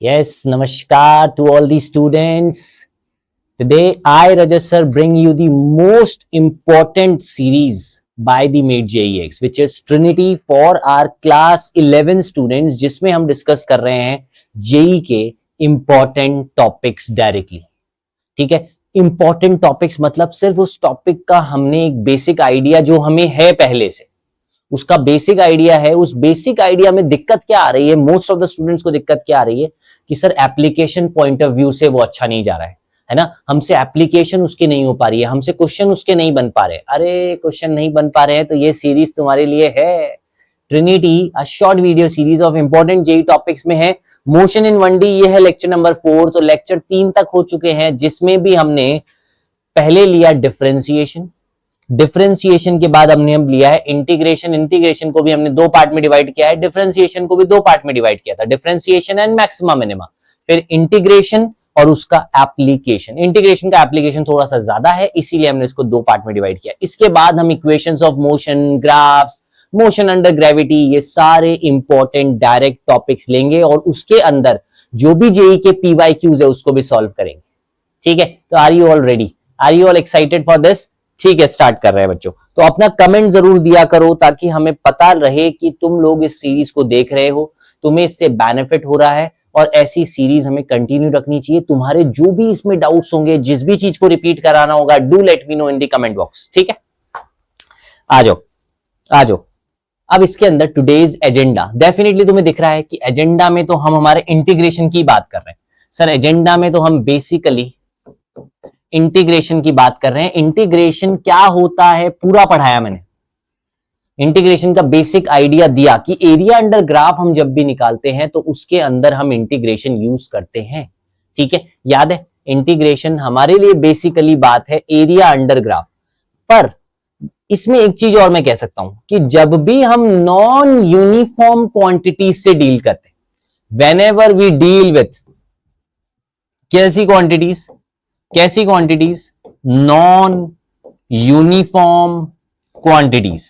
Yes, Namaskar to all the students. Today, I, Rajat sir, bring you the most important series by the MATE JEX, which is Trinity for our class 11 students, जिसमें हम discuss कर रहे हैं JEE के important topics directly. ठीक है, important topics मतलब सिर्फ उस टॉपिक का हमने एक बेसिक आइडिया जो हमें है पहले से, उसका बेसिक आइडिया है. उस बेसिक आइडिया में दिक्कत क्या आ रही है, मोस्ट ऑफ द स्टूडेंट्स को दिक्कत क्या आ रही है कि sir application point of view से वो अच्छा नहीं जा रहा है ना. हमसे एप्लीकेशन उसकी नहीं हो पा रही है, हमसे क्वेश्चन उसके नहीं बन पा रहे. अरे क्वेश्चन नहीं बन पा रहे हैं तो ये सीरीज तुम्हारे लिए है. Trinity, a short video series of important JEE topics में है. मोशन इन 1D, ये है लेक्चर नंबर 4. तो लेक्चर 3 तक हो चुके हैं, जिसमें भी हमने पहले लिया डिफरेंशिएशन. डिफरेंशिएशन के बाद हमने लिया है इंटीग्रेशन. इंटीग्रेशन को भी हमने 2 पार्ट में डिवाइड किया है. डिफरेंशिएशन को भी 2 पार्ट में डिवाइड किया था, डिफरेंशिएशन एंड मैक्सिमा मिनिमा. फिर इंटीग्रेशन और उसका एप्लीकेशन. इंटीग्रेशन का एप्लीकेशन थोड़ा सा ज्यादा है, इसीलिए हमने इसको 2 पार्ट में डिवाइड किया. इसके बाद हम equations of motion, graphs, motion under gravity, ये सारे इंपॉर्टेंट डायरेक्ट टॉपिक्स लेंगे और उसके अंदर जो भी जेई के PYQs है उसको भी सॉल्व करेंगे. ठीक है, तो are you all ready? Are you all excited for this? ठीक है, स्टार्ट कर रहे हैं बच्चों. तो अपना कमेंट जरूर दिया करो ताकि हमें पता रहे कि तुम लोग इस सीरीज को देख रहे हो, तुम्हें इससे बेनिफिट हो रहा है, और ऐसी सीरीज हमें कंटिन्यू रखनी चाहिए. तुम्हारे जो भी इसमें डाउट्स होंगे, जिस भी चीज को रिपीट कराना होगा, do let me know in the comment box. ठीक है, आ जाओ आ जाओ. अब इसके अंदर टुडेज एजेंडा, डेफिनेटली तुम्हें दिख रहा है कि एजेंडा में तो हम हमारे इंटीग्रेशन की बात कर रहे हैं. सर एजेंडा में तो हम बेसिकली इंटीग्रेशन की बात कर रहे हैं. इंटीग्रेशन क्या होता है पूरा पढ़ाया मैंने. इंटीग्रेशन का बेसिक आइडिया दिया कि एरिया अंडर ग्राफ हम जब भी निकालते हैं तो उसके अंदर हम इंटीग्रेशन यूज करते हैं. ठीक है, याद है, इंटीग्रेशन हमारे लिए बेसिकली बात है एरिया अंडर ग्राफ. पर इसमें एक चीज और मैं कह सकता हूं कि जब भी हम नॉन यूनिफॉर्म क्वांटिटीज से डील करते हैं, व्हेनेवर वी डील विथ कैसी quantities, non uniform quantities.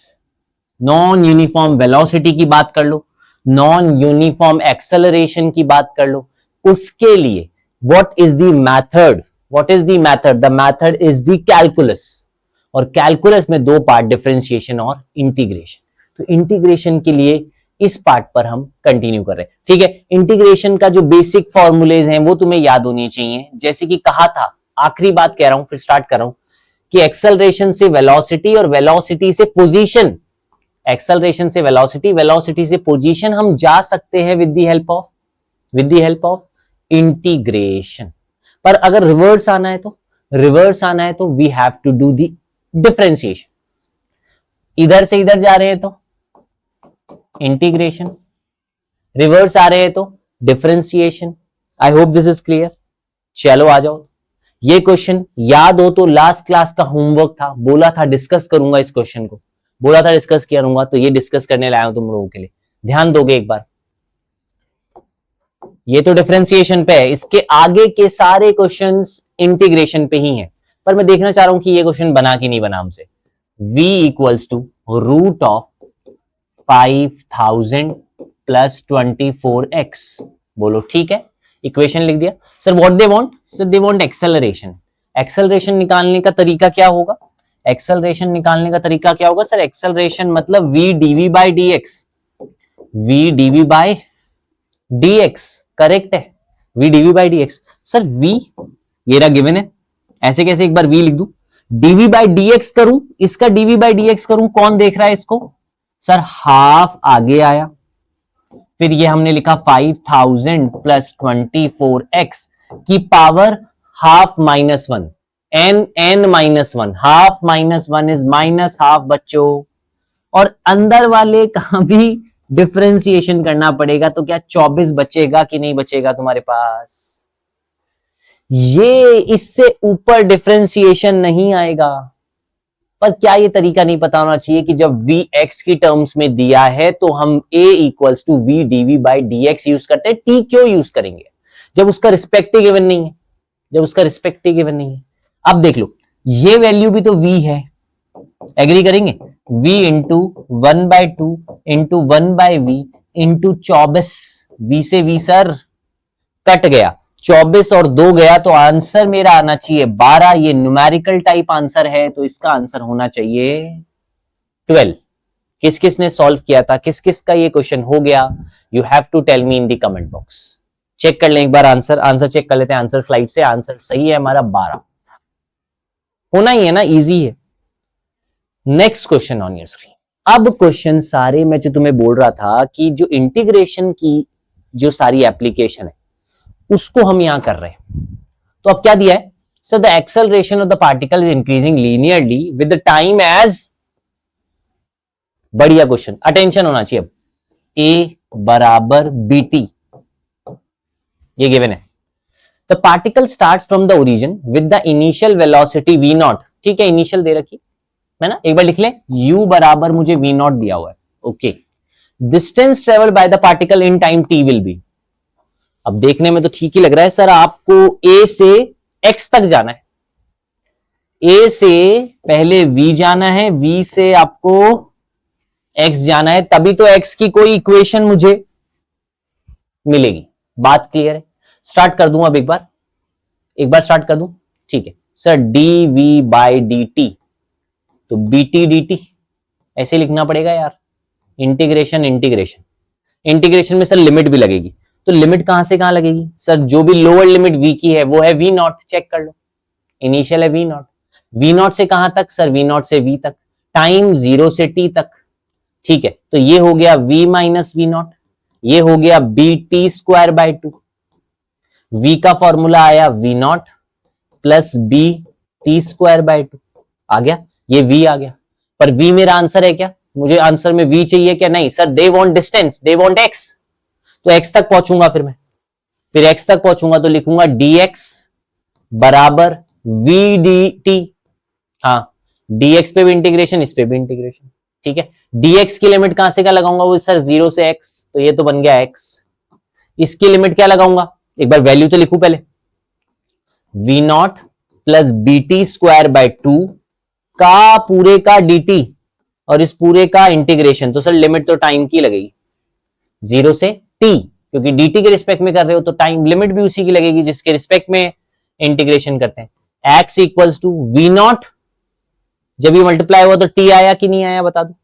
Non uniform velocity की बात कर लो, नॉन यूनिफॉर्म एक्सेलरेशन की बात कर लो. उसके लिए what is the method? The method is the calculus. और कैलकुलस में 2 पार्ट, डिफरेंशिएशन और इंटीग्रेशन. तो इंटीग्रेशन के लिए इस पार्ट पर हम कंटिन्यू कर रहे हैं. ठीक है, इंटीग्रेशन का जो बेसिक फॉर्मूलेज हैं वो तुम्हें याद होनी चाहिए. जैसे कि कहा था, आखिरी बात कह रहा हूं, फिर स्टार्ट कर रहा हूं कि एक्सेलरेशन से वेलोसिटी और वेलोसिटी से पोजीशन, एक्सेलरेशन से वेलोसिटी, वेलोसिटी से पोजीशन हम जा सकते हैं with the help of integration. पर अगर रिवर्स आना है तो we have to do the differentiation. इधर से इधर जा रहे हैं तो इंटीग्रेशन, रिवर्स आ रहे हैं तो differentiation. I hope this is clear. चलो आ जाओ. ये क्वेश्चन याद हो तो लास्ट क्लास का होमवर्क था, बोला था डिस्कस करूंगा इस क्वेश्चन को, बोला था डिस्कस करूंगा, तो ये डिस्कस करने लाया हूं तुम लोगों के लिए. ध्यान दोगे एक बार. ये तो डिफरेंशिएशन पे है, इसके आगे के सारे क्वेश्चंस इंटीग्रेशन पे ही हैं. पर मैं देखना चाह रहा हूं कि ये क्वेश्चन बना कि नहीं बना हमसे. v equals to root of 5000 plus 24x. बोलो ठीक है, इक्वेशन लिख दिया. Sir what they want? Sir they want acceleration. Acceleration निकालने का तरीका क्या होगा? सर एक्सेलरेशन मतलब v dv by dx. Correct है, v dv by dx. Sir v ये रहा गिवन है, ऐसे कैसे एक बार v लिख दूं, dv बाई dx करूं, इसका dv बाई dx करूं, कौन देख रहा है इसको? सर हाफ आगे आया, फिर ये हमने लिखा 5000 प्लस 24x की power half minus 1, n minus 1. Half minus 1 is minus half बच्चों. और अंदर वाले का भी डिफरेंशिएशन करना पड़ेगा, तो क्या 24 बचेगा कि नहीं बचेगा तुम्हारे पास? ये इससे ऊपर डिफरेंशिएशन नहीं आएगा. पर क्या ये तरीका नहीं पता होना चाहिए कि जब vx की टर्म्स में दिया है तो हम a equals to v dv by dx use करते हैं. t क्यों यूज करेंगे जब उसका रिस्पेक्टिव गिवन नहीं है? अब देख लो, ये वैल्यू भी तो v है, एग्री करेंगे? v into 1/2 into 1/v into 24. v से v सर कट गया, 24 और 2 गया, तो आंसर मेरा आना चाहिए 12। ये न्यूमेरिकल टाइप आंसर है, तो इसका आंसर होना चाहिए 12। किस किस ने सॉल्व किया था, किस किस का ये क्वेश्चन हो गया, you have to tell me in the comment box. Check कर लें एक बार, आंसर चेक कर लेते हैं आंसर स्लाइड से। आंसर सही है हमारा 12, होना ही है ना, इजी है। Next question on your screen. अब क्वेश्चन सारे मैं जो तुम्हें बोल रहा था कि जो इंटीग्रेशन की जो सारी एप्लीकेशन है उसको हम यहां कर रहे हैं। तो अब क्या दिया है, so the acceleration of the particle is increasing linearly with the time as, बढ़िया क्वेश्चन, अटेंशन होना चाहिए। अब ए बराबर बी टी, ये गिवन है। The particle starts from the origin with the initial velocity v naught, ठीक है, initial दे रखी है ना, एक बार लिख ले, u बराबर मुझे वी नॉट दिया हुआ है, okay. Distance travel by the particle in time T will be, अब देखने में तो ठीक ही लग रहा है सर, आपको a से x तक जाना है, a से पहले v जाना है, v से आपको x जाना है, तभी तो x की कोई इक्वेशन मुझे मिलेगी। बात क्लियर है? स्टार्ट कर दूं अब एक बार स्टार्ट कर दूं, ठीक है सर। dv बाई dt, तो bt dt ऐसे लिखना पड़ेगा यार। इंटीग्रेशन में सर लिमिट भी लगेगी, तो लिमिट कहां से कहां लगेगी सर, जो भी लोअर लिमिट v की है वो है v नॉट, चेक कर लो, इनिशियल है v नॉट से कहां तक सर, v नॉट से v तक, टाइम 0 से t तक, ठीक है। तो ये हो गया v माइनस वी नॉट, ये हो गया b t square by 2, v का फॉर्मूला आया v naught plus b t square by 2, आ गया, ये v आ गया। पर v मेरा आंसर है क्या, मुझे आंसर में v चाहिए क्या, नहीं sir, they want distance, they want x, तो x तक पहुंचूंगा, फिर x तक पहुंचूंगा तो लिखूंगा dx बराबर v dt, हाँ dx पे भी इंटीग्रेशन, इस पे भी इंटीग्रेशन, ठीक है। dx की लिमिट कहां से क्या लगाऊंगा, वो सर 0 से x, तो ये तो बन गया x। इसकी लिमिट क्या लगाऊंगा, एक बार वैल्यू तो लिखूं पहले, v naught plus b t square by 2 का पूरे का dt और इस पूरे का इंटीग्रेशन, तो सर लिमिट तो टाइम की लगेगी 0 से t, क्योंकि dt के रिस्पेक्ट में कर रहे हो तो टाइम लिमिट भी उसी की लगेगी जिसके रिस्पेक्ट में इंटीग्रेशन करते हैं। x equals to v naught, जब ये मल्टीप्लाई हुआ तो t आया कि नहीं आया बता दो,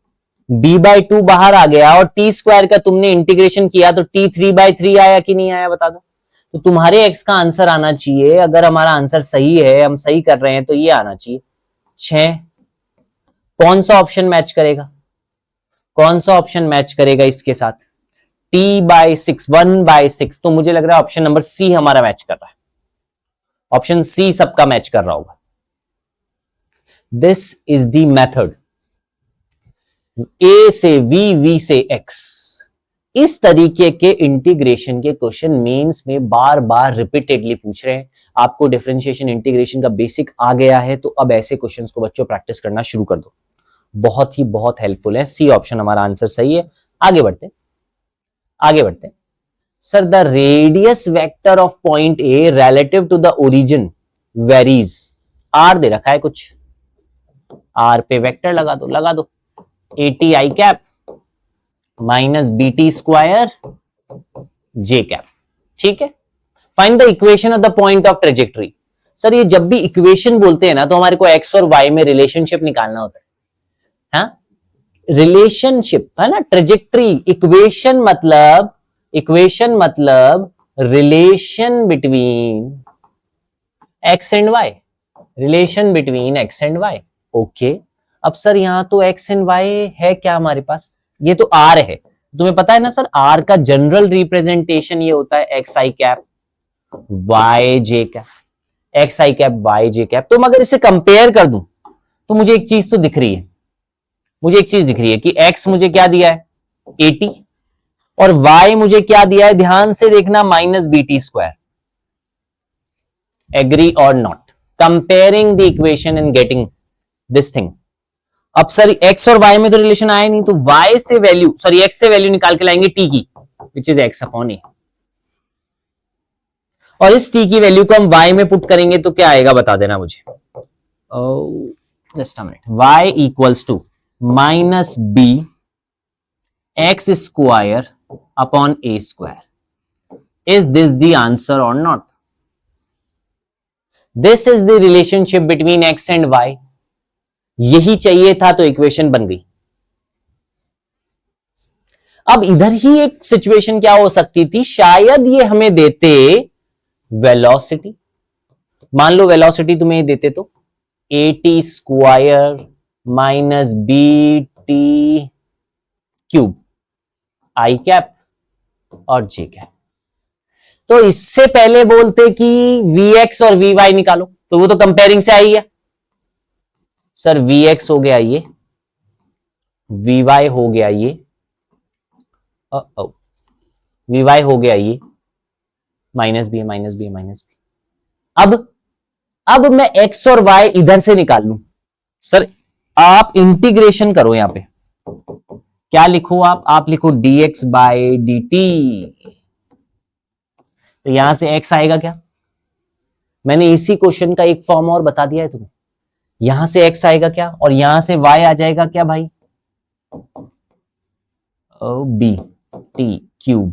b बाई 2 बाहर आ गया और t स्क्वायर का तुमने इंटीग्रेशन किया तो t 3 बाई 3 आया कि नहीं आया बता दो। तो तुम्हारे x का आंसर आना चाहिए, अगर हमारा आंसर सही है, हम सही कर रहे हैं, तो ये आना चाहिए 6। कौन सा ऑप्शन मैच करेगा इसके साथ, t बाई 6, 1 बाई 6, तो मुझे लग रहा है ऑप्शन नंबर सी हमारा मैच कर रहा है, ऑप्शन सी सबका मैच कर रहा होगा। This is the method, a से v से x, इस तरीके के इंटीग्रेशन के क्वेश्चन मेंस में बार बार रिपीटेडली पूछ रहे हैं। आपको डिफरेंशिएशन इंटीग्रेशन का बेसिक आ गया है, तो अब ऐसे क्वेश्चंस को बच्चों प्रैक्टिस करना शुरू कर दो, बहुत हेल्पफुल है। सी ऑप्शन हमारा आंसर सही है। आगे बढ़ते sir, the radius vector of point A relative to the origin varies, r दे रखा है कुछ, आर पे वेक्टर लगा दो a t i cap minus b t square j cap, ठीक है। Find the equation of the point of trajectory. Sir ये जब भी इक्वेशन बोलते हैं ना, तो हमारे को एक्स और वाई में रिलेशनशिप निकालना होता है, हाँ? रिलेशनशिप है ना, ट्रेजेक्टरी, इक्वेशन मतलब relation between x and y, okay. अब सर यहां तो एक्स एंड वाई है क्या हमारे पास, ये तो आर है, तुम्हें पता है ना सर, आर का जनरल रिप्रेजेंटेशन ये होता है एक्स आई कैप वाई जे कैप, एक्स आई कैप वाई जे कैप। तो मैं अगर इसे कंपेयर कर दूं तो मुझे एक चीज तो दिख रही है, कि x मुझे क्या दिया है 80 और y मुझे क्या दिया है, ध्यान से देखना, minus b t square. Agree और not, comparing the equation and getting this thing. अब सर x और y में तो रिलेशन आया नहीं, तो y से वैल्यू, सॉरी x से वैल्यू निकाल के लाएंगे t की, विच इज x अपॉन ए, और इस t की वैल्यू को हम y में पुट करेंगे तो क्या आएगा बता देना मुझे। Just a minute, y equals to minus b x square upon a square, Is this the answer or not? This is the relationship between x and y. यही चाहिए था तो इक्वेशन बन गई। अब इधर ही एक सिचुएशन क्या हो सकती थी, शायद ये हमें देते वेलोसिटी। मान लो वेलोसिटी तुम्हें देते तो AT square minus BT cube I cap और J कैप। तो इससे पहले बोलते कि Vx और Vy निकालो, तो वो तो कंपेयरिंग से आई है। सर Vx हो गया ये, Vy हो गया ये, Vy हो गया ये, minus b minus b minus b. अब मैं x और y इधर से निकाल लूं। सर आप इंटीग्रेशन करो, यहां पे क्या लिखो आप लिखो dx बाय dt। तो यहां से x आएगा क्या, मैंने इसी क्वेश्चन का एक फॉर्म और बता दिया है तुम्हें। यहां से x आएगा क्या और यहां से y आ जाएगा क्या भाई, b t cube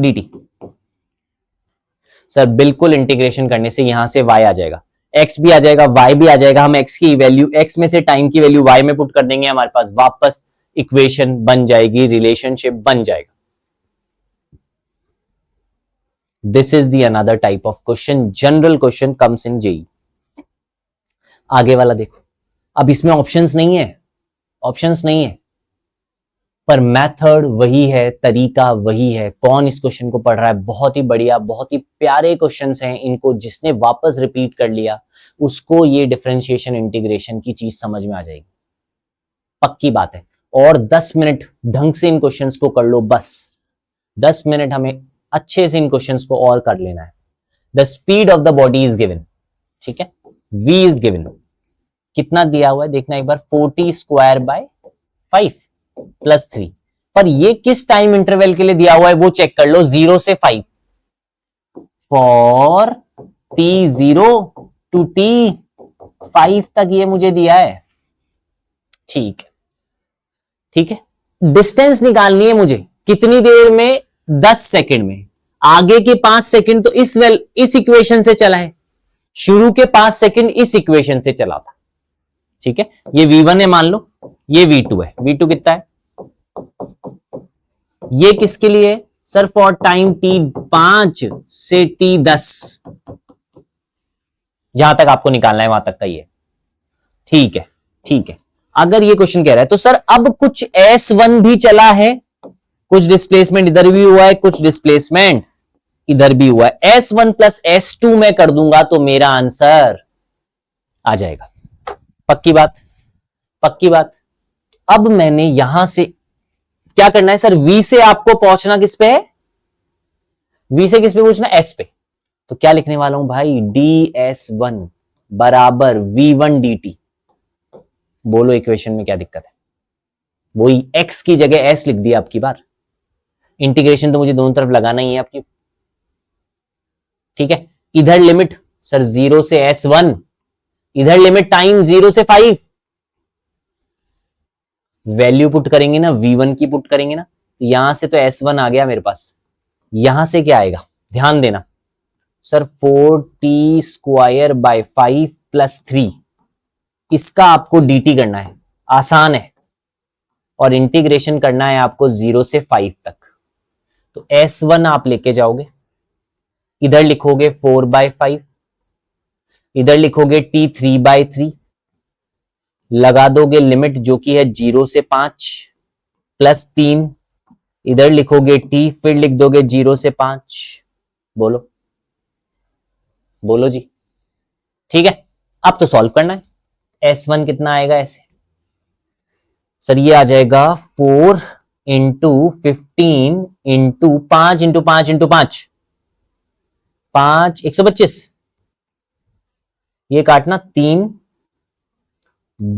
dt। Sir बिल्कुल इंटीग्रेशन करने से यहां से y आ जाएगा, x भी आ जाएगा y भी आ जाएगा। हम x की वैल्यू, x में से टाइम की वैल्यू y में पुट कर देंगे, हमारे पास वापस इक्वेशन बन जाएगी, रिलेशनशिप बन जाएगा। This is the another type of question, general question comes in JEE. आगे वाला देखो, अब इसमें ऑप्शंस नहीं है, ऑप्शंस नहीं है, पर मेथड वही है, तरीका वही है। कौन इस क्वेश्चन को पढ़ रहा है, बहुत ही बढ़िया, बहुत ही प्यारे क्वेश्चंस हैं। इनको जिसने वापस रिपीट कर लिया उसको ये डिफरेंशिएशन इंटीग्रेशन की चीज समझ में आ जाएगी, पक्की बात है। और 10 मिनट ढंग से इन क्वेश्चंस को कर लो, बस 10 मिनट हमें अच्छे से इन क्वेश्चंस को और कर लेना है। The speed of the body is given, ठीक है, v इज गिवन, कितना दिया हुआ है देखना एक बार, 40 स्क्वायर बाय 5 प्लस 3। पर ये किस टाइम इंटरवल के लिए दिया हुआ है वो चेक कर लो, 0 से 5 फॉर t0 टू t5 तक ये मुझे दिया है, ठीक है, ठीक है। डिस्टेंस निकालनी है मुझे, कितनी देर में, 10 सेकंड में। आगे के 5 सेकंड तो इस इक्वेशन से चला है, शुरू के 5 सेकंड इस इक्वेशन से चला था, ठीक है। ये v1 है मान लो, ये v2 है, v2 कितना है, ये किसके लिए, सर फॉर टाइम t5 से t10, जहां तक आपको निकालना है वहां तक का ये, ठीक है, ठीक है। अगर ये क्वेश्चन कह रहा है तो सर अब कुछ S1 भी चला है, कुछ डिस्प्लेसमेंट इधर भी हुआ है, कुछ डिस्प्लेसमेंट इधर भी हुआ है, S1 प्लस S2 में कर दूंगा तो मेरा आंसर आ जाएगा, पक्की बात, पक्की बात। अब मैंने यहां से क्या करना है सर, V से आपको पहुंचना किस पे है, V से किस पे पहुंचना, S पे। तो क्या लिखने वाला हूं भाई, ds1 बराबर v1 dt। बोलो इक्वेशन में क्या दिक्कत है, वही x की जगह s लिख दिया आपकी बार। इंटीग्रेशन तो मुझे दोनों तरफ लगाना ही है आपकी, ठीक है। इधर लिमिट सर 0 से s1, इधर लिमिट टाइम 0 से 5, वैल्यू पुट करेंगे ना, v1 की पुट करेंगे ना, तो यहां से तो s1 आ गया मेरे पास, यहां से क्या आएगा, ध्यान देना sir, 4t square by 5 plus 3, इसका आपको dt करना है, आसान है, और इंटीग्रेशन करना है आपको 0 से 5 तक। तो s1 आप लेके जाओगे, इधर लिखोगे 4/5, इधर लिखोगे t3/3, लगा दोगे लिमिट जो कि है 0 से 5 प्लस 3, इधर लिखोगे t, फिर लिख दोगे 0 से 5। बोलो बोलो जी, ठीक है। अब तो सॉल्व करना है, S1 कितना आएगा ऐसे, सर ये आ जाएगा 4 इंटू 15 इंटू 5 इंटू 5 इंटू 5, 5 125, ये काटना 3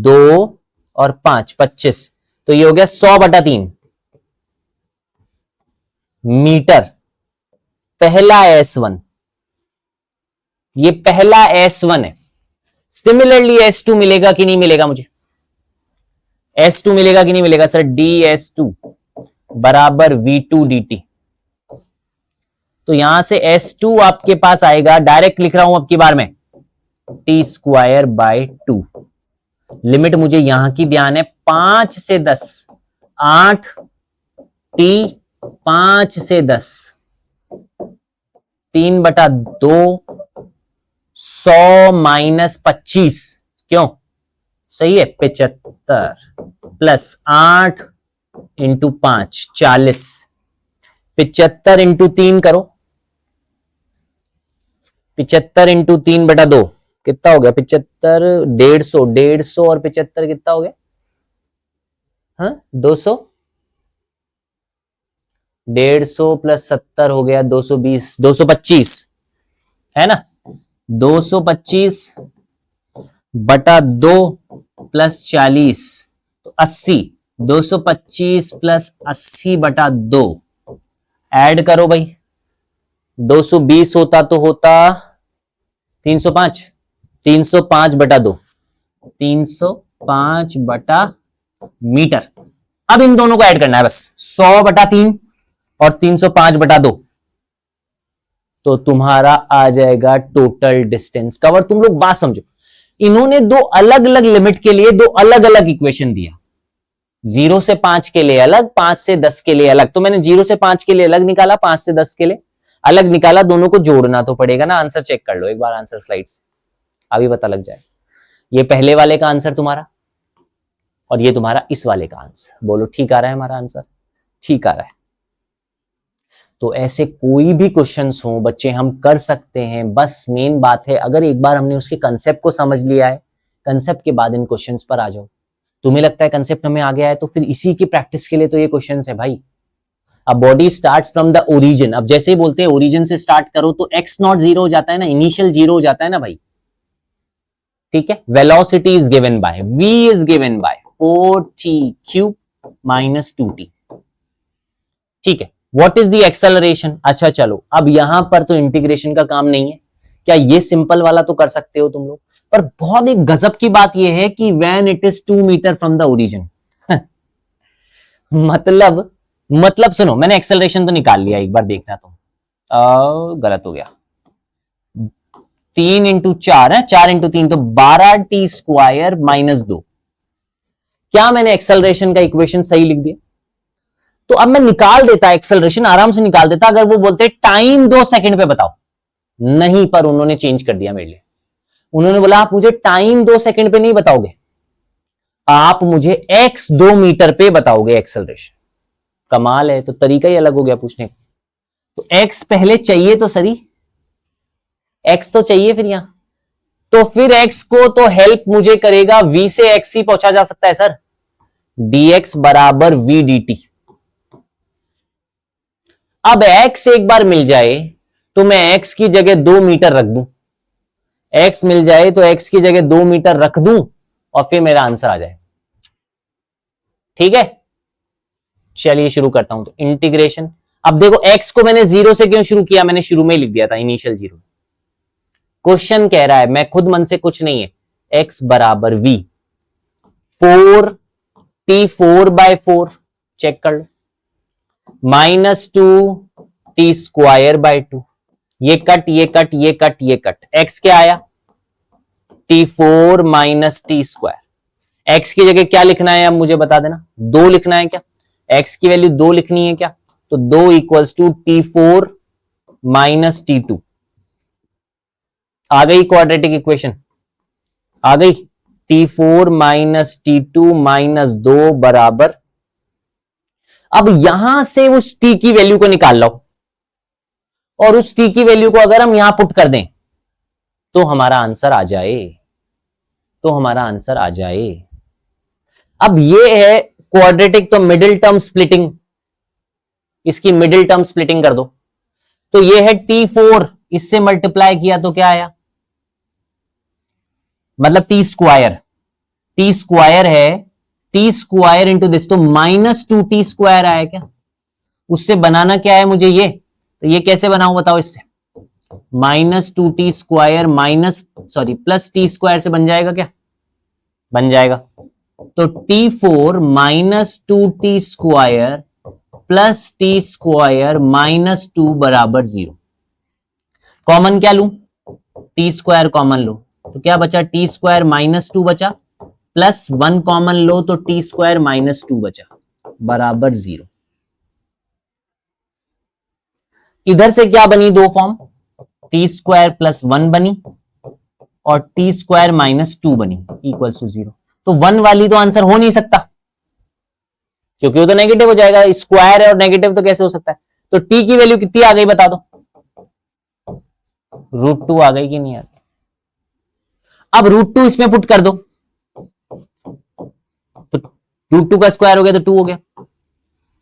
2 और 5 25, तो ये हो गया 100/3 मीटर। पहला S1, ये पहला S1 है। सिमिलरली S2 मिलेगा कि नहीं मिलेगा मुझे, S2 मिलेगा कि नहीं मिलेगा सर, ds2 बराबर v2 dt। तो यहां से S2 आपके पास आएगा, डायरेक्ट लिख रहा हूं अब की बार में, टी स्क्वायर बाय 2। लिमिट मुझे यहां की ध्यान है, 5 से 10, 8 टी 5 से 10, 3/2, 100 माइनस 25, क्यों सही है, 75 प्लस 8 इंटू 5, 40, 75 इंटू 3 करो, 75 इंटू 3/2 कितना हो गया, 75, 150, 150 और 75 कितना हो गया, हाँ 200, 150 प्लस 70 हो गया 220, 225 है ना, 225/2 प्लस 40 तो 80, 225 प्लस 80/2 ऐड करो भाई, 220 होता तो होता 305, 305/2, 305/मीटर। अब इन दोनों को ऐड करना है बस, 100/3 और 305/2, तो तुम्हारा आ जाएगा टोटल डिस्टेंस कवर। तुम लोग बात समझो, इन्होंने दो अलग अलग लिमिट के लिए दो अलग अलग इक्वेशन दिया, 0 से 5 के लिए अलग, 5 से 10 के लिए अलग। तो मैंने 0 से 5 के लिए अलग निकाला, 5 से 10 के लिए अलग निकाला, दोनों को जोड़ना तो पड़ेगा ना। आंसर चेक कर लो एक बार, आंसर स्लाइड्स, अभी पता लग जाए। ये पहले वाले का आंसर तुम्हारा, और ये तुम्हारा इस वाले का आंसर। बोलो ठीक आ रहा है हमारा आंसर, ठीक आ रहा है। तो ऐसे कोई भी क्वेश्चंस हो बच्चे हम कर सकते हैं, बस मेन बात है अगर एक बार हमने उसके कंसेप्ट को समझ लिया है, कंसेप्ट के बाद इन क्वेश्चंस पर आ जाओ। तुम्हें लगता है कंसेप्ट हमें आ गया है, तो फिर इसी की प्रैक्टिस के लिए तो ये क्वेश्चंस है भाई। अब body starts from the origin, अब जैसे ही बोलते हैं ओरिजिन से स्टार्ट करो तो x नॉट 0 हो जाता है ना, इनिशियल 0 हो जाता है ना भाई, ठीक है। Velocity is given by, v is given by 4t³ minus 2t, ठीक है। व्हाट इज द एक्सेलरेशन, अच्छा चलो अब यहां पर तो इंटीग्रेशन का काम नहीं है, क्या ये सिंपल वाला तो कर सकते हो तुम लोग, पर बहुत एक गजब की बात यह है कि when it is 2 metre from the origin, मतलब सुनो, मैंने एक्सेलरेशन तो निकाल लिया, एक बार देखना तो गलत हो गया, 3 इंटू 4 है, 4 इंटू 3 तो 12t² माइनस 2। क्या मैंने एक्सेलरेशन का इक्वेशन सही लिख दिया? तो अब मैं निकाल देता, एक्सेलरेशन आराम से निकाल देता अगर वो बोलते टाइम 2 सेकंड पे बताओ, नहीं, पर उन्होंने चेंज कर दिया मेरे लिए। उन्होंने बोला आप मुझे टाइम 2 सेकंड पे नहीं बताओगे, आप मुझे x 2 मीटर पे बताओगे एक्सेलरेशन। कमाल है, तो तरीका ही अलग हो गया पूछने का। तो x पहले चाहिए तो सही, x तो चाहिए फिर यहां, तो फिर x को तो हेल्प मुझे करेगा, v से x ही पहुंचा जा सकता है सर, dx बराबर v dt। अब x एक बार मिल जाए तो मैं x की जगह 2 मीटर रख दूं, x मिल जाए तो x की जगह 2 मीटर रख दूं और फिर मेरा आंसर आ जाए, ठीक है। चलिए शुरू करता हूं, तो इंटीग्रेशन। अब देखो x को मैंने 0 से क्यों शुरू किया, मैंने शुरू में ही लिख दिया था इनिशियल 0। क्वेश्चन कह रहा है, मैं खुद मन से कुछ नहीं है, x बराबर v, 4t4/4 चेक कर लो, माइनस 2t²/2, ये कट ये कट ये कट ये कट, x क्या आया t4 माइनस t²। x की जगह क्या लिखना है अब मुझे बता देना, 2 लिखना है क्या, x की वैल्यू 2 लिखनी है क्या, तो 2 equals to t4 minus t2। आ गई क्वाड्रेटिक इक्वेशन, आ गई, t4 माइनस t2 माइनस 2 बराबर, अब यहां से उस t की वैल्यू को निकाल लो और उस t की वैल्यू को अगर हम यहां पुट कर दें तो हमारा आंसर आ जाए, तो हमारा आंसर आ जाए। अब ये है क्वाड्रेटिक, तो मिडिल टर्म स्प्लिटिंग, इसकी मिडिल टर्म स्प्लिटिंग कर दो, तो ये है t4, इससे मल्टीप्लाई किया तो क्या आया, मतलब t² है, t² इंटू दिस, तो माइनस 2t² आया क्या, उससे बनाना क्या है मुझे ये, तो ये कैसे बनाऊं बताओ, इससे minus 2t² minus sorry plus t² से बन जाएगा क्या, बन जाएगा, तो t4 minus 2t² plus T square minus 2 बराबर 0। कॉमन क्या लू? टी स्क्वायर कॉमन लो तो क्या बचा? टी स्क्वायर माइनस 2 बचा, प्लस 1 कॉमन लो तो टी स्क्वायर माइनस 2 बचा बराबर 0। इधर से क्या बनी? दो फॉर्म, टी स्क्वायर प्लस 1 बनी और टी स्क्वायर माइनस 2 बनी इक्वल्स टू 0। तो 1 वाली तो आंसर हो नहीं सकता क्योंकि वो तो नेगेटिव हो जाएगा, स्क्वायर है और नेगेटिव तो कैसे हो सकता है? तो टी की वैल्यू कितनी आ गई बता दो? √2 आ गई कि नहीं आ गई? अब √2 इसमें पुट कर दो तो √2 का स्क्वायर हो गया तो 2 हो गया।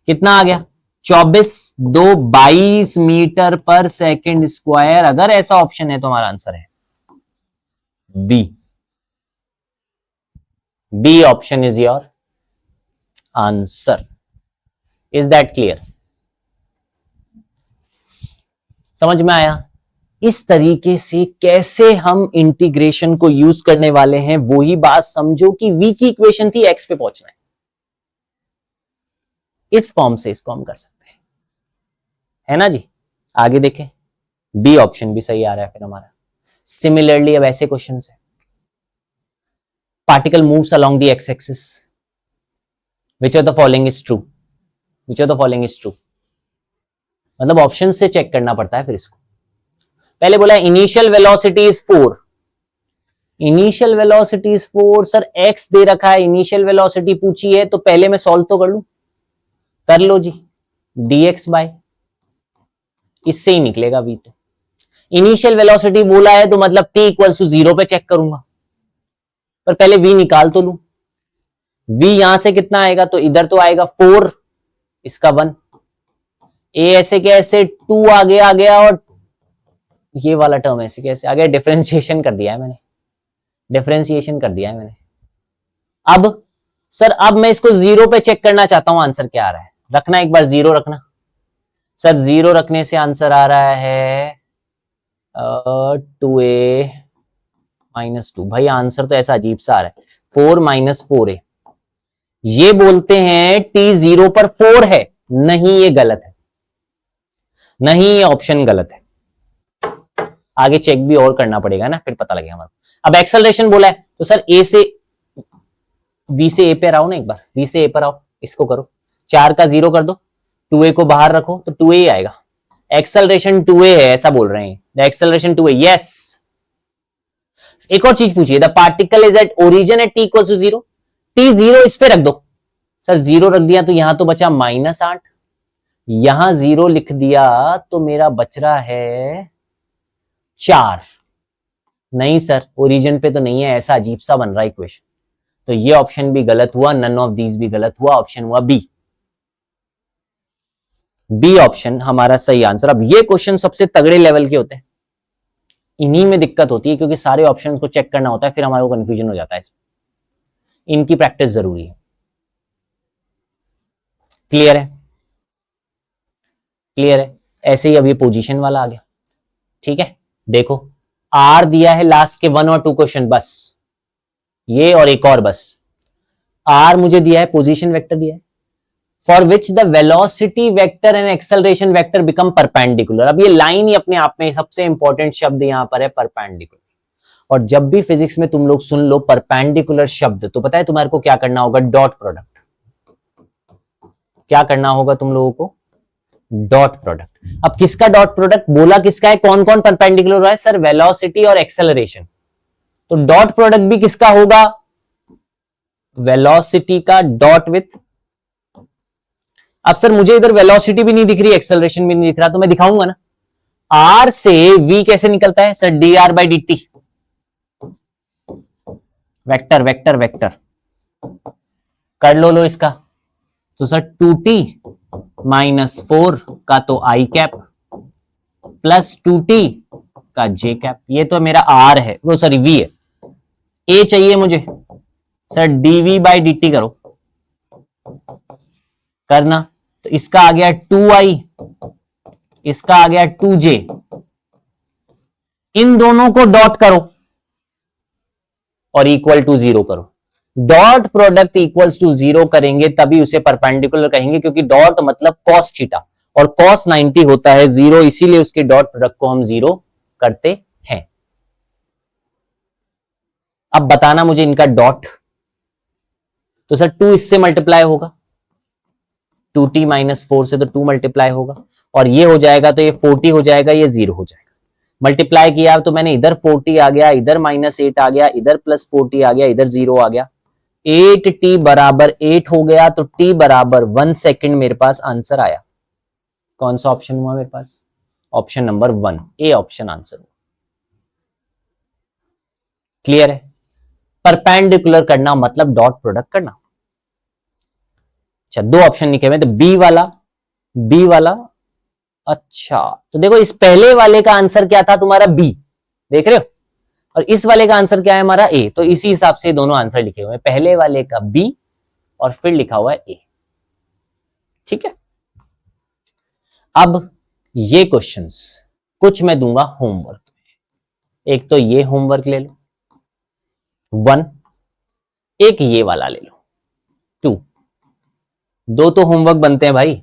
कितना आ गया? 22 मीटर पर सेकंड स्क्वायर। अगर ऐसा ऑप्शन है तो हमारा आंसर है b. B option is your answer. Is that clear? समझ में आया? इस तरीके से कैसे हम इंटीग्रेशन को यूज करने वाले हैं, वो ही बात समझो कि v की इक्वेशन थी, x पे पहुंचना है। इस फॉर्म से इसको हम कर सकते हैं, है ना जी। आगे देखें, बी ऑप्शन भी सही आ रहा है फिर हमारा। सिमिलरली अब ऐसे क्वेश्चन है, particle moves along the x axis, which of the following is true? Which of the following is true? मतलब ऑप्शन से चेक करना पड़ता है फिर इसको। पहले बोला initial velocity is 4। Initial velocity is 4। Sir x दे रखा है, इनिशियल वेलोसिटी पूछी है, तो पहले मैं सॉल्व तो कर लूं। कर लो जी, dx बाय, इससे ही निकलेगा v। तो इनिशियल वेलोसिटी बोला है तो मतलब t इक्वल्स टू 0 पे चेक करूंगा, पर पहले v निकाल तो लूं। v यहां से कितना आएगा? तो इधर तो आएगा 4, इसका 1। a ऐसे कैसे 2 आगे आ गया और ये वाला टर्म ऐसे कैसे आ गया? डिफरेंशिएशन कर दिया है मैंने, डिफरेंशिएशन कर दिया है मैंने। अब सर अब मैं इसको 0 पे चेक करना चाहता हूं, आंसर क्या आ रहा है? रखना एक बार 0 रखना। सर 0 रखने से आंसर आ रहा है 2a माइनस 2। भाई आंसर तो ऐसा अजीब सा आ रहा है, 4 माइनस 4a। ये बोलते हैं t 0 पर 4 है। नहीं, ये गलत है, नहीं ये ऑप्शन गलत है। आगे चेक भी और करना पड़ेगा ना, फिर पता लगेगा हमारा। अब एक्सेलरेशन बोला है तो सर ए से v से a पे आओ ना, एक बार v से a पर आओ, इसको करो, 4 का 0 कर दो, 2a को बाहर रखो तो 2a ही आएगा। एक्सेलरेशन 2a है ऐसा बोल रहे हैं, द एक्सेलरेशन 2a। यस। एक और चीज पूछिए, the particle is at origin at t equals to 0। t 0 इस पे रख दो। सर 0 रख दिया तो यहां तो बचा -8, यहां 0 लिख दिया तो मेरा बच रहा है 4। नहीं सर, ओरिजिन पे तो नहीं है, ऐसा अजीब सा बन रहा है इक्वेशन। तो ये ऑप्शन भी गलत हुआ, नन ऑफ दीज भी गलत हुआ, ऑप्शन हुआ बी। बी ऑप्शन हमारा सही आंसर। अब ये क्वेश्चन सबसे तगड़े लेवल के होते हैं, इन्हीं में दिक्कत होती है क्योंकि सारे ऑप्शंस को चेक करना होता है, फिर हमारे को कंफ्यूजन हो जाता है इसमें। इनकी प्रैक्टिस जरूरी है। क्लियर है? क्लियर है? ऐसे ही अब ये पोजीशन वाला आ गया। ठीक है, देखो आर दिया है लास्ट के 1 और 2 क्वेश्चन, बस ये और एक और बस। आर मुझे दिया है, पोजीशन वेक्टर दिया है, for which the velocity vector and acceleration vector become perpendicular. अब ये लाइन ही अपने आप में सबसे इंपॉर्टेंट शब्द यहां पर है, परपेंडिकुलर। और जब भी फिजिक्स में तुम लोग सुन लो परपेंडिकुलर शब्द, तो पता है तुम्हारे को क्या करना होगा? Dot product. क्या करना होगा तुम लोगों को? Dot product. अब किसका डॉट प्रोडक्ट? बोला किसका है? कौन कौन परपेंडिकुलर हुआ है? सर वेलोसिटी और एक्सेलरेशन। तो डॉट प्रोडक्ट भी किसका होगा? वेलोसिटी का डॉट विथ। अब सर मुझे इधर वेलोसिटी भी नहीं दिख रही, एक्सेलरेशन भी नहीं दिख रहा, तो मैं दिखाऊंगा ना। आर से v कैसे निकलता है? Sir dr by D T. Vector vector vector कर लो इसका। तो सर 2t माइनस 4 का तो आई कैप प्लस 2t का जे कैप। ये तो मेरा r है, वो सॉरी v है। a चाहिए मुझे, sir dv by D T करो, करना। तो इसका आ गया 2i, इसका आ गया 2j। इन दोनों को डॉट करो और इक्वल टू 0 करो। डॉट प्रोडक्ट इक्वल्स टू 0 करेंगे तभी उसे परपेंडिकुलर कहेंगे, क्योंकि डॉट मतलब cos थीटा और cos 90 होता है 0, इसीलिए उसके डॉट प्रोडक्ट को हम 0 करते हैं। अब बताना मुझे इनका डॉट, तो सर 2 इससे मल्टीप्लाई होगा, 2t माइनस 4 से तो 2 मल्टीप्लाई होगा, और ये हो जाएगा तो ये 40 हो जाएगा, ये 0 हो जाएगा। मल्टीप्लाई किया तो मैंने इधर 40 आ गया, इधर -8 आ गया, इधर +40 आ गया, इधर 0 आ गया, 8t बराबर 8 हो गया, तो t बराबर 1 सेकेंड मेरे पास आंसर आया। कौन सा ऑप्शन हुआ मेरे पास? Option number 1, A option answer हुआ। क्लियर है? परपेंडिकुलर करना मतलब डॉट प्रोडक्ट करना। अच्छा, 2 ऑप्शन लिखे हुए, तो बी वाला, अच्छा तो देखो इस पहले वाले का आंसर क्या था तुम्हारा? बी, देख रहे हो, और इस वाले का आंसर क्या है हमारा? ए, तो इसी हिसाब से दोनों आंसर लिखे हुए हैं, पहले वाले का बी और फिर लिखा हुआ है ए। ठीक है, अब ये क्वेश्चंस कुछ मैं दूंगा होमवर्क में, एक तो ये होमवर्क ले लो 1, एक ये वाला ले लो 2, 2 तो होमवर्क बनते हैं भाई,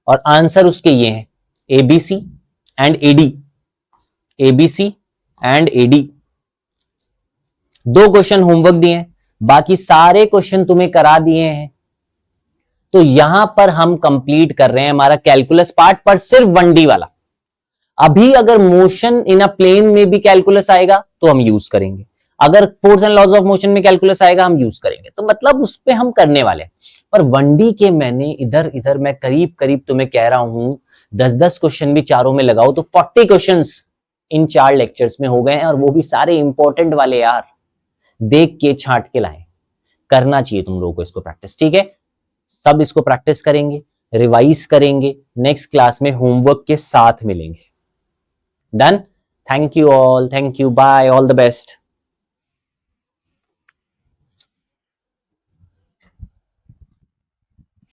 और आंसर उसके ये हैं ABC and AD, ABC and AD. 2 question homework दिए हैं, बाकी सारे क्वेश्चन तुम्हें करा दिए हैं। तो यहां पर हम कंप्लीट कर रहे हैं हमारा कैलकुलस पार्ट, पर सिर्फ 1D वाला। अभी अगर मोशन इन अ प्लेन में भी कैलकुलस आएगा तो हम यूज करेंगे, अगर force and laws of motion में कैलकुलस आएगा हम यूज करेंगे, तो मतलब उस पे हम करने वाले हैं। पर 1D के मैंने इधर इधर मैं करीब करीब तुम्हें कह रहा हूं 10-10 क्वेश्चन भी चारों में लगाओ तो 40 क्वेश्चंस इन 4 लेक्चर्स में हो गए हैं, और वो भी सारे इंपॉर्टेंट वाले यार, देख के छांट के लाए। करना चाहिए तुम लोगों को इसको प्रैक्टिस, ठीक है? सब इसको प्रैक्टिस करेंगे, रिवाइज करेंगे, नेक्स्ट क्लास में होमवर्क के साथ मिलेंगे। Done? Thank you all, thank you, bye, all the best.